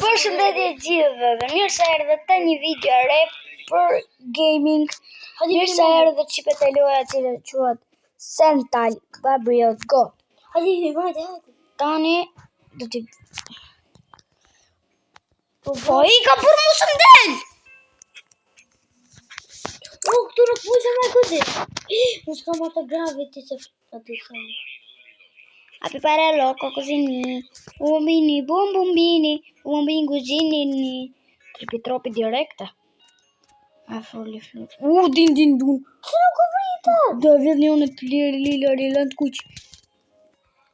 Përshëndetje gjithëve dhe mirë se erdhët te një video re për gaming. Mirë se erdhët çipet e loja e cila quhet Sental Gabriel Go. Tani do t'i po i ka për mos më del. Këtu nuk pushe me këtë. Mos ka më të grave ti se aty sa. Api parello cosini, bombini, bombini, bombinguzini, tropi direkte. Folli. Din dun. Se nuk u vrita. Do vjen një unë të lirë lënd kuq.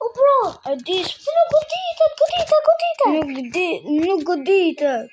O bro, A dish? se nuk goditet. Nuk goditet.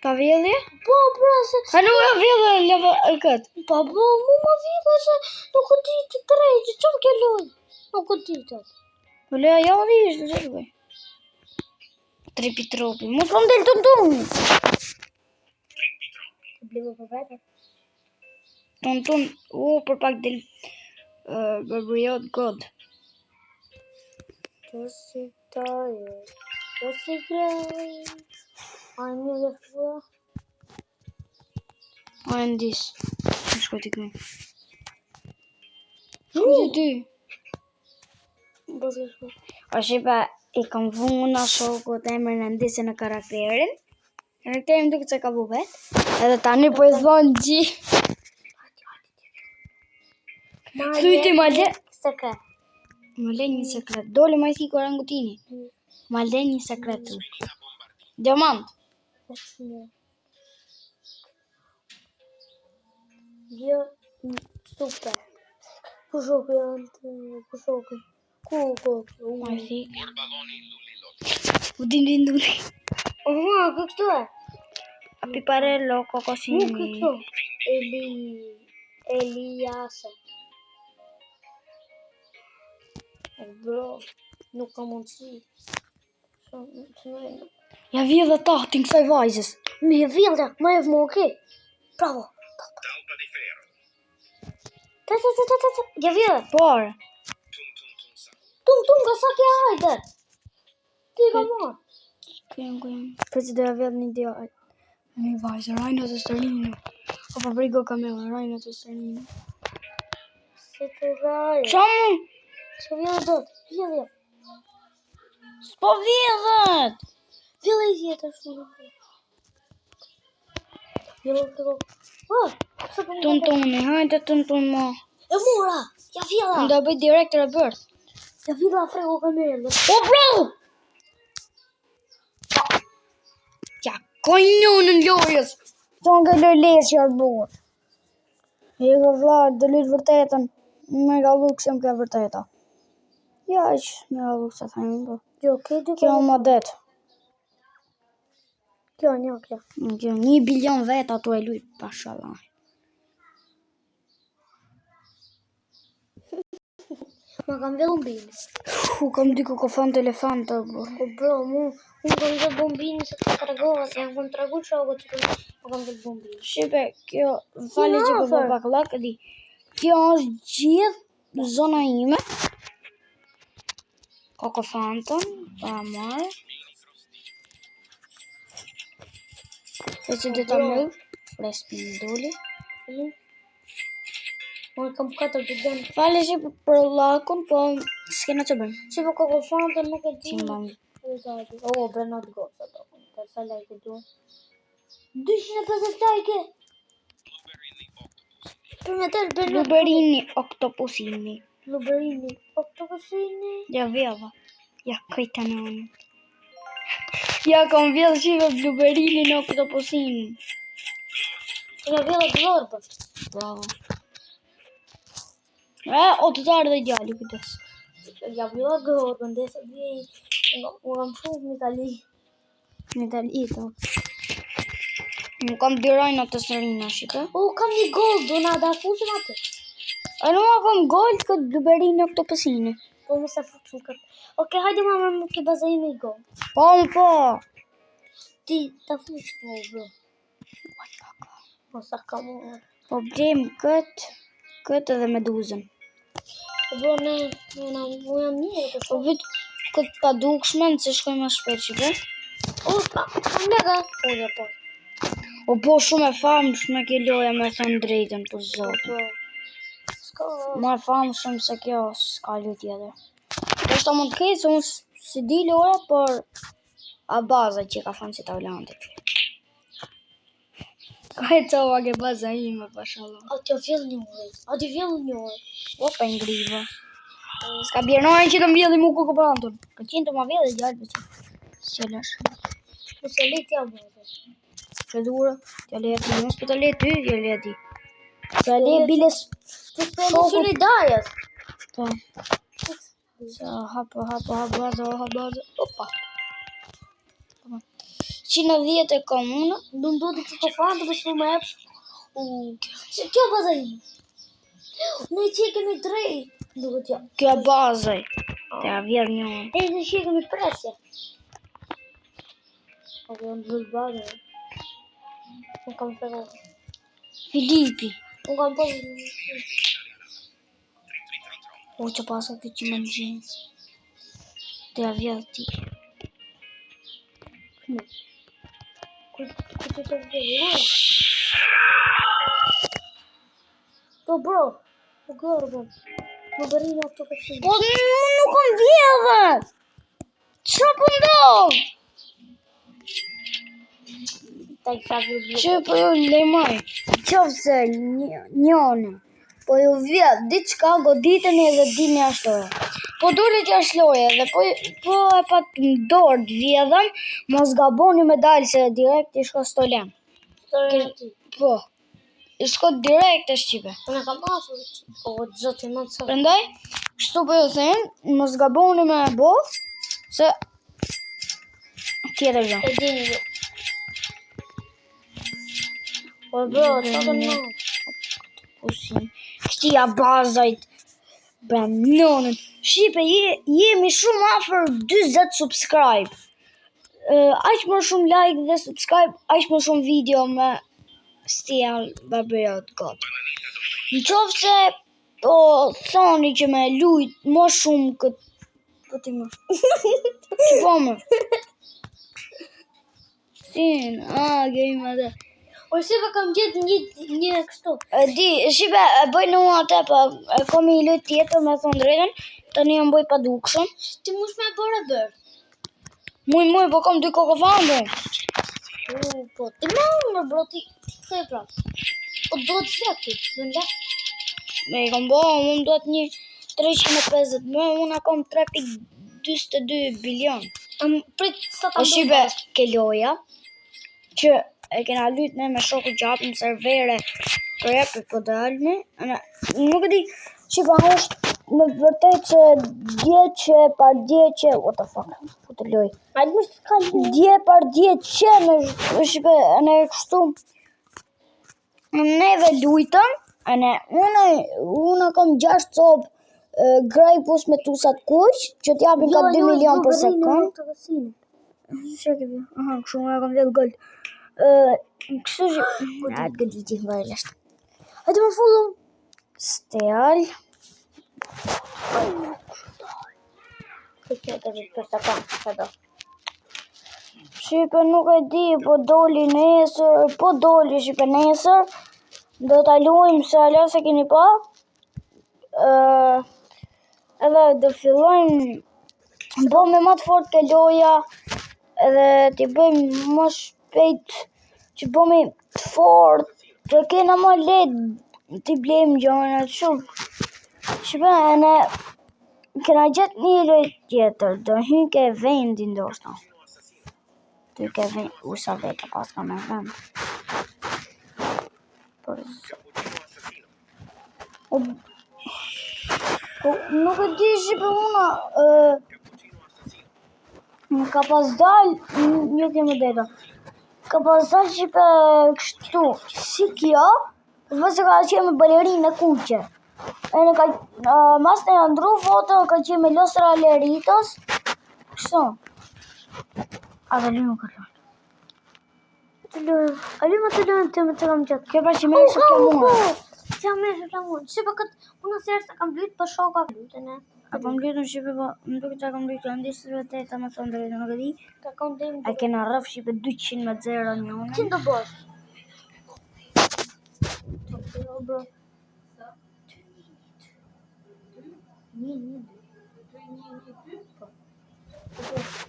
Ka vjellje? Po, bro, se... A nuk e vjellje lëvë këtë? Po, bro, mu ma vjellje se nuk goditet të rejtë. Qëmë ke loj? Nuk goditet. Po leja ja dhe ishtë në zërgoj. Tropi. Mos më del të ndonë. Blivo për vete. Ton, për pak del Gabriel God. Të si tajë, të si graj. A një dhe fua. A e ndis. Në shkoj t'i këmë. Shkoj ty. A shipa i kam vuna shokut e emrin e ndisë në karakterin. Karakterin duke që ka bu vet. Edhe tani po i thonë gjithë. Thyti ma le. Sekret. Ma le një sekret. Dole ma i thiko orangutini. Ma le një sekret. Diamant. Jo, super. Pushokë janë të pushokë. Ku. Ma i thik. U din duli. Këtu e. Api parello cosini. Këtu. Eliasa. Bro, nuk ka mundësi. Ja vje dhe tahtin kësaj vajzës. Mi e vjellë, ma e vë okej. Bravo. Ta. Ja vjellë. Por. Tum, ka sa kja hajde. Ti ka marë. Këjem. Për që dhe ja vjellë një dia. Një vajzë, rajnë të stërninë. O pa brigo kamela, rajnë të stërninë. Se të rajë. Qamu? Se vjellë dot, vjellë. S'po vjedhet. Vjellë i vjetër shumë. Vjellë të go. Tuntuni, hajde tuntun ma. E mora, ja vjella. Nda bëj direkt rebirth. Ja vjella frego kamerë. O bro! Ja, konjën në lojës. Të nga lojës që arë buë. E ka vlad, dhe lujtë vërtetën. Me ka lukë se më ka vërteta. Ja, me ka lukë se thajmë, bro. Jo, këtë Kjo më det. Kjo një kjo. Kjo 1 bilion vetë ato e lujtë, pashallah. Ma kam dhe bombini. Kam dy kokofant elefanta, bro. O bro, unë kam dhe bombini se të tregova, se jam të tregu shokët që kam dhe bombini. Shipe, kjo, fali që po pak lak, di. Kjo është gjithë zona ime. Kokofantën, pa marë. E që dhe ta mërë, respin doli. Unë kam 4 të dëmë. Fali që për lakun, po s'kena që bëjmë. Që po kokofantën nuk e di. Që më bëjmë. O, Bernat Gosa do. Për sa like du. 250 like. Për me tërë Bernat. Luberini, oktopusini. Luberini, oktopusini. Ja vjella. Ja këjta në unë. Ja kom vjellë qive Luberini në oktopusini. Ja vjella glorë. Bravo. O të tarë dhe ideali këtës. Ja vjella glorë, ndesë dhe u kam shumë në Itali. Në Itali, to. Në kam dyrajnë të sërina, shite. O, kam një gold, do nga da fusim atë. A në ma kam gold këtë Luberini në oktopusini. Po më se fusim këtë. Oke, hajde mama më ke bazajme i gold. Po. Ti, ta fusim o, bro. Mos ka më. Po bjem këtë edhe meduzën. Po bro, ne jam mirë. Po vetë këtë pa dukshme, nëse shkoj ma shpet që be. Kam lega. Unë po. O po shumë e famshme kjo loja me thënë drejtën për zotë. S'ka. Ma e famshme se kjo s'ka lojë tjetër. Është mund të ketë se unë si di loja, por a baza që ka thënë si Taulandit. Ka e cova ke baza ime, pashallah. A t'ja vjell një orë. A t'i vjell një orë. O pa ngriva. S'ka bjernojnë që të mbjelli mu ku këpantun. Ka qenë të ma vjellë dhe gjallë për që. Si lësh. Po se le t'ja bërë. Që dhurë, t'ja le ti, mos për të le ty, t'ja le ti. T'ja le biles Të s'përë solidarjes. Po. Sa hapa baza. Opa. 110 e kam unë. Do më do t'i që fanë të përshmu me epsh. Se kjo baza ime. Ne që kemi drejt. Duhet ja. Kjo e bazaj. T'ja vjerë një unë. E në që kemi presje. Ok, unë dhëllë baza. Unë kam të rrë. Filipi. Unë kam pas... O që pasa këtë që më në gjenë. T'ja vjerë ti. Këtë të vjerë. Po bro. Po gërë bro. Më bëri një këto kësinë. Po nuk kam vjerë. Qa po ndohë? Ta i ka vjerë. Që po ju lejmaj. Qovë se njone. Po ju vjetë, diçka goditën e dhe dini ashtoja. Po dole që është loje dhe po e pat në dorë të vjedhen, mos gaboni me dalë se direkt i shko stolen. Stolen e ti. Po, i shko direkt e shqipe. Unë e kam pasur. O, zotë i më të sërë. Prandaj, kështu po ju thënë, mos gaboni me bo, se tjetër gjë. E dini ju. Po bro, që të në? Pusin. Kështia bazajt. Nonën. Shqipe, jemi shumë afër 20 subscribe. Aq më shumë like dhe subscribe, aq më shumë video me Stian Barberiot God. Në qofë se po thoni që me lujt më shumë këtë... Po ti më. Që po më? Sin, game atë. O shqipe kam gjithë një kështu. Di, shqipe, bëj në mua atë, po kom i lujt tjetër me thonë drejten, të një më bëj pa dukshëm. Ti mush me bërë e bërë. Muj, po kom 2 kokofande. Po, ti me unë bro, ti këthe pra. Po do të zhjak ti, në le. Me i kom bo, unë do të një 350, unë kom 3.22 bilion. Prit sa ta O shqipe, ke loja, që e kena lyt ne me shoku gjapë në servere për e për dalme. Nuk e di, shqipe, është në vërtet që djeqe par djeqe, what the fuck, ku të loj. Dje par djeqe, në shqipe, në kështu, neve lujtëm, unë kom 6 copë grejpus me tusat kuq, që t'japin ka 2 milion për sekund. Që ke bjo? Aha, kështu më e kom vjetë gold. Kështu që... Atë gëtë gjithë më bërëlesht. Hajde më fullu. Steal. Shqipe nuk e di, po doli nesër, shqipe nesër. Do t'a luajmë se ala se keni pa. Edhe do fillojmë bo me më të fort ke loja. Edhe t'i bëjmë më shpejt që bëmi të fort, të kena më letë t'i blejmë gjona të shumë. Shqipe, ne kena gjetë një lojt tjetër, do hynë ke vendin ndoshta. Ty ke vend, sa vete pas ka me vend. Nuk e di shqipe una, ka pas dal, një të më deta. Ka pas dal shqipe kështu, si kjo, vëse ka qenë me balerinë e kuqe. Mas në ndru foto, ka qenë me Losra Leritos, kështu. A dhe lymë këtë. A lymë të lënë të më të kam gjatë. Kjo pra që me shë kjo mua. Që me shë kjo mua. Shqipe këtë, unë sërë se kam vlitë për shoka. A kam luajtur shipe po, më duket se kam luajtur ndeshje vërtet, më thon drejtë nuk e di. Ka kam dem. A kena rraf shipe 200-0 njëun. Çin do bësh? Bro.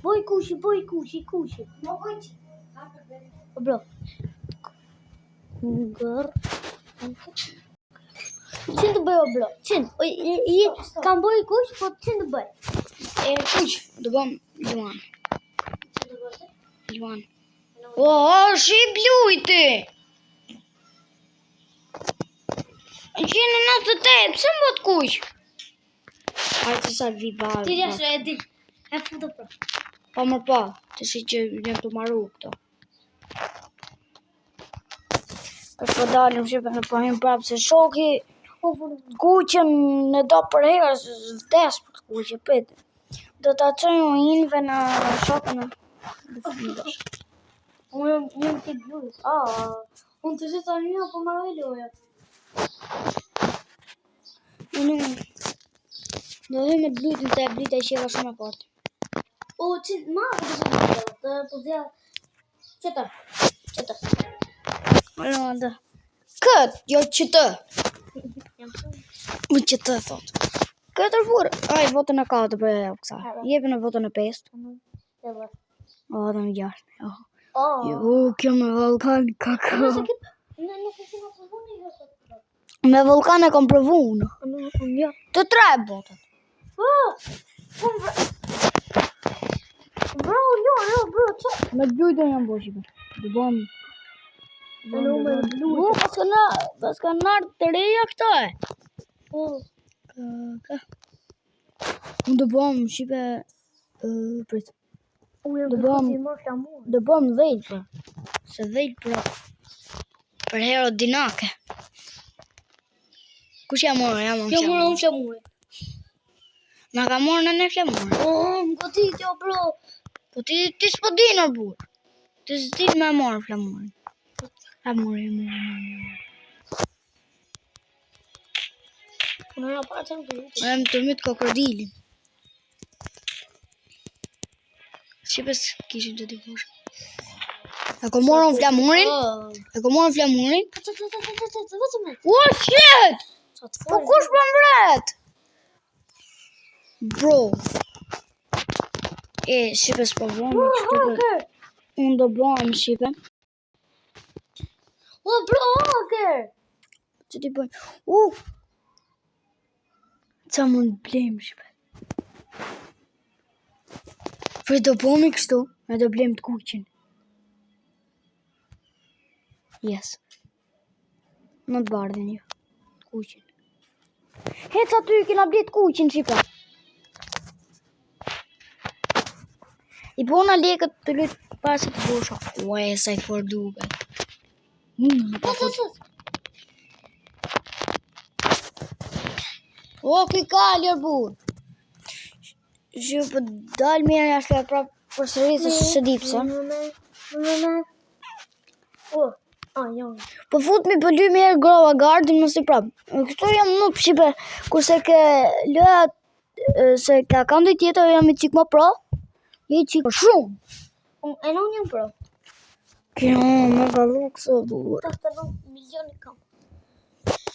Boj kushi. Bro. Gër. Çin do bëj bro? Çin. I kam boj kush, po çin do bëj? E kuq, do bëm Luan. O, ship lujti! 198, pse më bët kuq? Hajtë sa vi barë. Ti jesh e di. E futo pro. Pa më pa, të shi që jem të maru këto. Për po dalim shipe në pohim prapë se shoki kuqen në do për herë, vdes për të kuqe, pëtë. Do të qëjmë inve në shokën në fëmijësh. Unë jam ti blu. Unë të zeta një po marrë loja. Unë do dhe me blutin të e blita i sheva shumë e fortë. O, çin ma të po zja. Çetar. Rëndë. Këtë, jo qëtë. Më qëtë, thotë. Këtë furë. Aj, votën e 4 për e kësa. Jepi në votën e 5. O, dhe më 6. Jo, kjo me vulkan, kako. Me vulkan e kom provu unë. Të 3 botët. Bro, ço? Me blujtë jam bo shipe. Dë bom. Pas ka nërë të reja këto e. Unë dë bom shipe. Prit. Dë bom dhejt për. Se dhejt për herodinake. Kush jam morë? Jam morë Unë flamure. Na ka morë në ne flamure. Më godit jo bro. Po ti s'po di në burë. Ti s'di me morë flamure. A morë. Unë na pa çan këtu. Em të mytë krokodilin. Shqipës kishin të difush. E ko morën flamurin? Oh shit! Po kush për mbret? Bro. E, shqipës po vëmë. Unë do bëmë shqipe. O bro, hacker. Që ti bëjmë? Qa mund blejmë shqipe? Për do bëmi kështu, me do blejmë të kuqin. Yes. Në të bardhin jo. Të kuqin. Hec aty kena blejt kuqin shqipe. I bona lekët të lutë pasi të bosha. Ue, sa i for duke. O, ki kalër bur. Që për dalë mirë jashtë e prapë për sërisë së dipse. Po futmi për 2 mirë grova gardin më si prapë. Kështu jam nuk shipe, kurse ke lëja se ka kam dhe tjetër jam i qik më pro. Je i qik shumë. E non jam pro. Kjo me galu këso bur. 89 milion kam.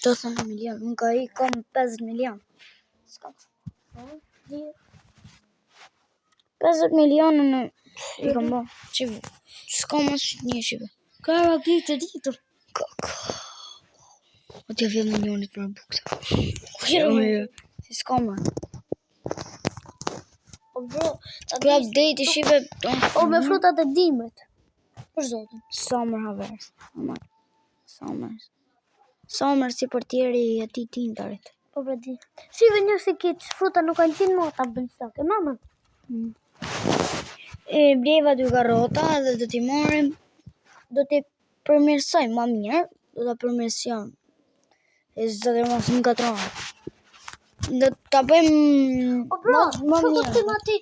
89 milion, unë ka i kam 50 milion. S'kam. 50 milionë në i kam bo. Qivu, s'kam asë një shive. Kara gjithë ditur. O t'ja vjen milionit për buksa. Si s'kam më. O bro, Klap dejti shive. o me frutat e dimrit. Për zotin. Summer harvest. Summer si për tjeri e ti tintarit. Po pra di. Shive një se kitë fruta nuk kanë qinë më ta bënë stok. E mama? E bleva 2 garota dhe do t'i morim. Do t'i përmirësojmë ma mirë. Do t'a përmirësojmë. E zëtë mos më katronë. Do t'a bëjmë O bro, ma mirë.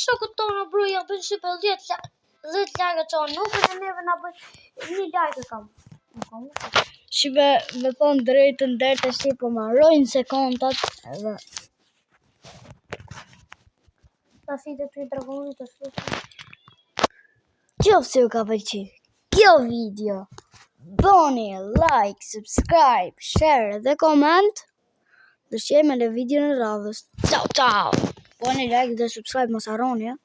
shokët tonë bro ja bën shipe 10 lagë tonë. Nuk e neve na bën 1 lagë kam. Shive me thonë drejtën dërë të shqipë po marrojnë se kontat edhe pasi të ty dragonit të shlutë. Qoftë se ju ka pëlqyer kjo video, bëni like, subscribe, share dhe comment. Dhe shqejme në video në radhës. Ciao, ciao! Bëni like dhe subscribe, mos harroni, ja?